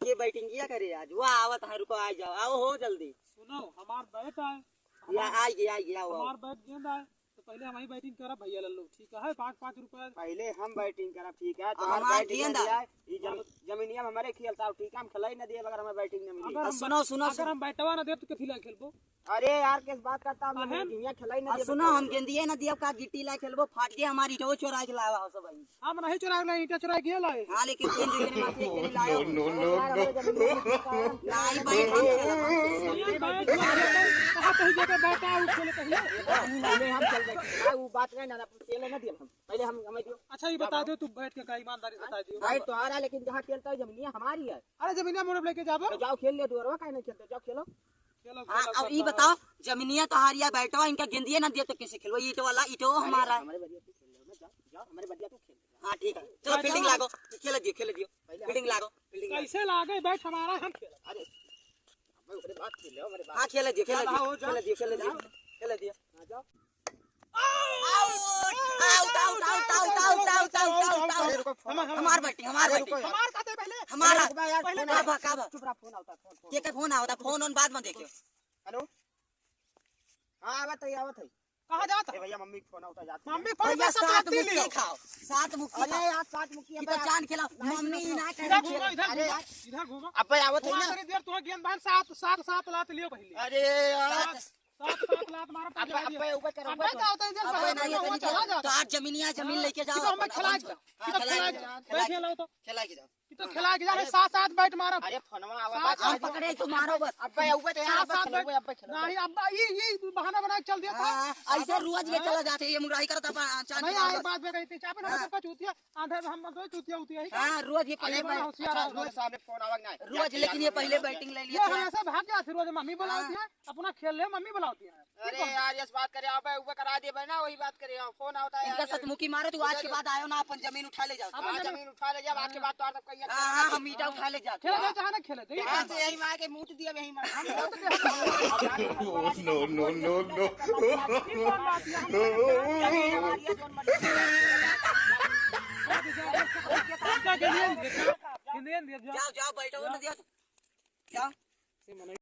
ये बैटिंग किया करे आज वो आवत है रुको आ जाओ आओ हो जल्दी सुनो हमार बैट आए या आ गया हमार बैट गेंद आए तो पहले हम ही बैटिंग करा भैया लल्लू ठीक है 5-5 रुपए पहले हम बैटिंग करब ठीक है हमार बैटिंग गेंद दिया जमीनिया में हमारे खेलता हो ठीक है हम खिलाई ना दिए अगर हमें बैटिंग न मिली सुनो सुनो अगर हम बैटवा ना दे तो कथी ला खेलबो अरे यार किस बात करता हूं मैं खिलाई ना दिए सुनो हम गेंदिए ना दिया का गिट्टी ला खेलबो फाट के हमारी तो चोरा के लावा हो सब भाई हम नहीं चुरा ले ईटा चुरा के लाए हां लेकिन गेंद के माथे के लाया नो नहीं बैठ कहां कहीं जगह बैठा उठ खेले कहिए हम चल गए वो बात नहीं ना खेले ना दिए हम पहले हम हमें दियो। अच्छा ये बता दो तू बैठ के का ईमानदारी से बता दियो भाई तो आ रहा लेकिन जहां खेलता है जमीनिया हमारी है। अरे जमीनिया मोड़ लेके जाबो तो जाओ खेल ले दो और काहे नहीं खेलते जाओ खेलो खेलो हां अब ये बताओ जमीनिया तो हारिया बैठवा इनका गेंदिए ना दिया तो कैसे खेलबो ईट वाला ईटो हमारा हमारे बढ़िया तू खेल ले जाओ जाओ हमारे बढ़िया तू खेल। हां ठीक है चलो फील्डिंग लागो खेल दियो फील्डिंग लागो फील्डिंग कैसे लागे बैठ हमारा हम खेल अरे भाई ऊपर बात खेल ले हमारे हां खेल दियो आ जाओ हमार बैटिंग हमार साथे पहले हमारा पहले चुप रहा फोन आता फोन ये का फोन आवता फोन ऑन बाद में देखियो हेलो हां आवत है कहां जात भैया मम्मी फोन आता जात मम्मी फोन में साथ लियो खाओ सात मुक्की अरे यार साथ मुक्की ये तो चांद खिला मम्मी ना इधर घूमो इधर घूमो अब आवत है ना थोड़ी देर तो गेंद बाहर सात लात लियो पहले अरे यार सात लात मारो अब ऊपर करो अब जाओ तो इधर चला जा तो आज जमीन लेके जाओ तो हमें खिला खेला तो खिला के जाओ तो खिला के जा सात बैट मारो अरे फोनवा आवत हम पकड़े तो मारो बस अब ऊपर तो यार सात अब खेलो नहीं अब ये बहाना बना के चल दिया था ऐसे रोज ये चला जाते ये मुराई करता चांद नहीं आई बात में कहती चापे ना सबका चूतिया आधे हम दो चूतिया होती है हां रोज ये पहले रोज सामने फोन आवत नहीं रोज लेकिन ये पहले बैटिंग ले लिया ये ऐसा भाग गया फिर रोज मम्मी बुलाती है अपना खेल ले मम्मी बुलाती है अरे यार ये बात करे आप ऊपर करा दिए ना वही बात करे फोन आता है इनका सतमुखी मारो तो आज के बाद आयो ना अपन जमीन उठा ले जाओ हां जमीन उठा ले जा आज के बाद तो आप कहिए हां हम ईटा उठा ले जाते खेले चाहे ना खेले तो यहां से यही मार के मूठ दिया यही मार नो जाओ बैठो ना दिया जाओ